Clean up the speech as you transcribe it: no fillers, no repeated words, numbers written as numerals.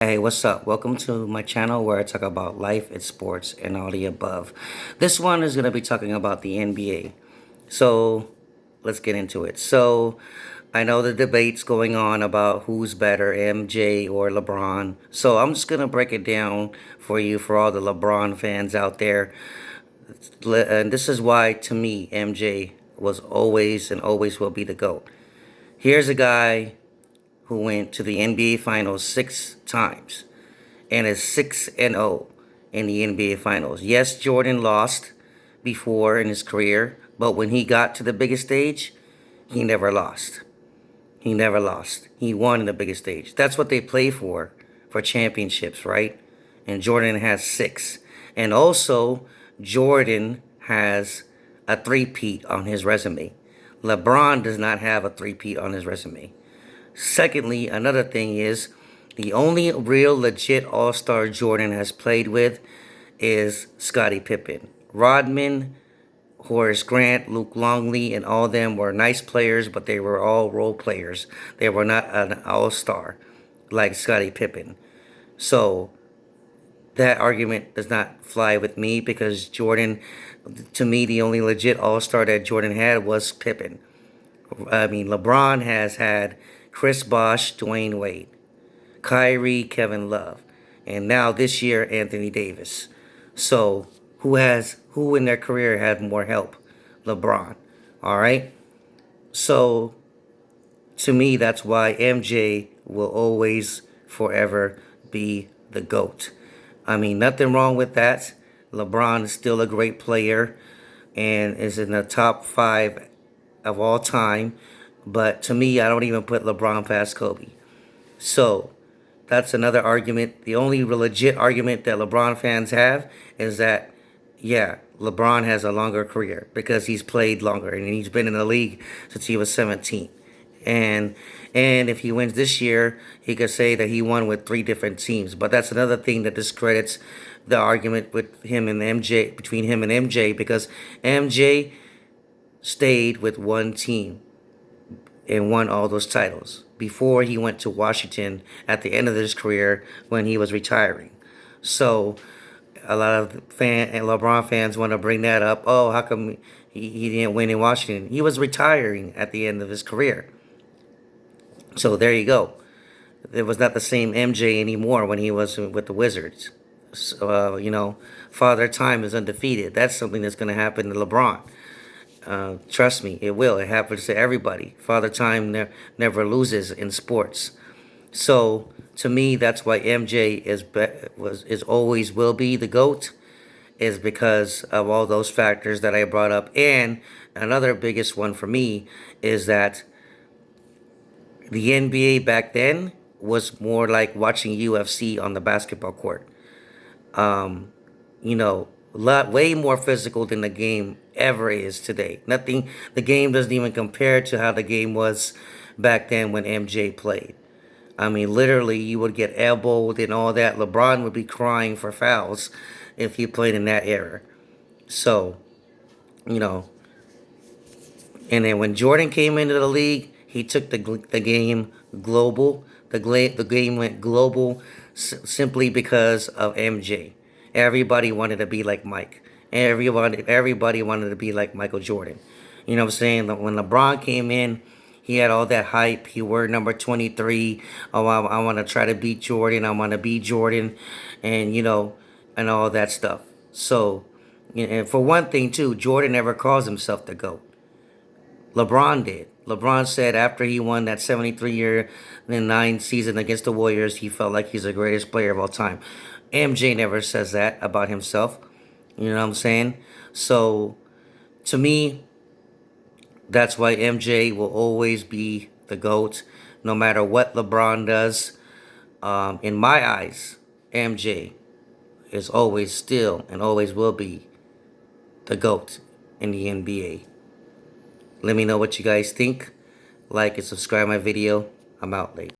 Hey, what's up? Welcome to my channel where I talk about life and sports and all the above. This one is going to be talking about the NBA. So, let's get into it. So, I know the debate's going on about who's better, MJ or LeBron. So, I'm just going to break it down for you, for all the LeBron fans out there. And this is why, to me, MJ was always and always will be the GOAT. Here's a guy who went to the NBA Finals 6 times and is 6-0 in the NBA Finals. Yes, Jordan lost before in his career, but when he got to the biggest stage, he never lost. He never lost. He won in the biggest stage. That's what they play for championships, right? And Jordan has 6. And also, Jordan has a three-peat on his resume. LeBron does not have a three-peat on his resume. Secondly, another thing is the only real legit all-star Jordan has played with is Scottie Pippen. Rodman, Horace Grant, Luke Longley, and all of them were nice players, but they were all role players. They were not an all-star like Scottie Pippen. So that argument does not fly with me because Jordan, to me, the only legit all-star that Jordan had was Pippen. I mean, LeBron has had Chris Bosh, Dwayne Wade, Kyrie, Kevin Love, and now this year Anthony Davis. So who in their career had more help? LeBron. All right. So to me, that's why MJ will always forever be the GOAT. I mean, nothing wrong with that. LeBron is still a great player and is in the top 5 of all time. But to me, I don't even put LeBron past Kobe. So that's another argument. The only legit argument that LeBron fans have is that, yeah, LeBron has a longer career because he's played longer and he's been in the league since he was 17. And if he wins this year, he could say that he won with 3 different teams. But that's another thing that discredits the argument with him and MJ, between him and MJ, because MJ stayed with one team and won all those titles before he went to Washington at the end of his career when he was retiring. So a lot of LeBron fans want to bring that up. Oh, how come he didn't win in Washington? He was retiring at the end of his career. So there you go. It was not the same MJ anymore when he was with the Wizards. So, Father Time is undefeated. That's something that's going to happen to LeBron. Trust me, it will. It happens to everybody. Father Time never loses in sports. So to me, that's why MJ is always will be the GOAT, is because of all those factors that I brought up. And another biggest one for me is that the NBA back then was more like watching UFC on the basketball court. You know, way more physical than the game ever is today. Nothing, the game doesn't even compare to how the game was back then when MJ played. I mean, literally, you would get elbowed and all that. LeBron would be crying for fouls if he played in that era. So, you know, and then when Jordan came into the league, he took the game global. The game went global simply because of MJ. Everybody wanted to be like Mike. Everybody wanted to be like Michael Jordan. You know what I'm saying? When LeBron came in, he had all that hype. He wore number 23. Oh, I want to try to beat Jordan. I want to beat Jordan, and and all that stuff. So, and for one thing too, Jordan never calls himself the GOAT. LeBron did. LeBron said after he won that 73-year and 9 season against the Warriors, he felt like he's the greatest player of all time. MJ never says that about himself. You know what I'm saying? So, to me, that's why MJ will always be the GOAT, no matter what LeBron does. In my eyes, MJ is always still and always will be the GOAT in the NBA. Let me know what you guys think. Like and subscribe my video. I'm out late.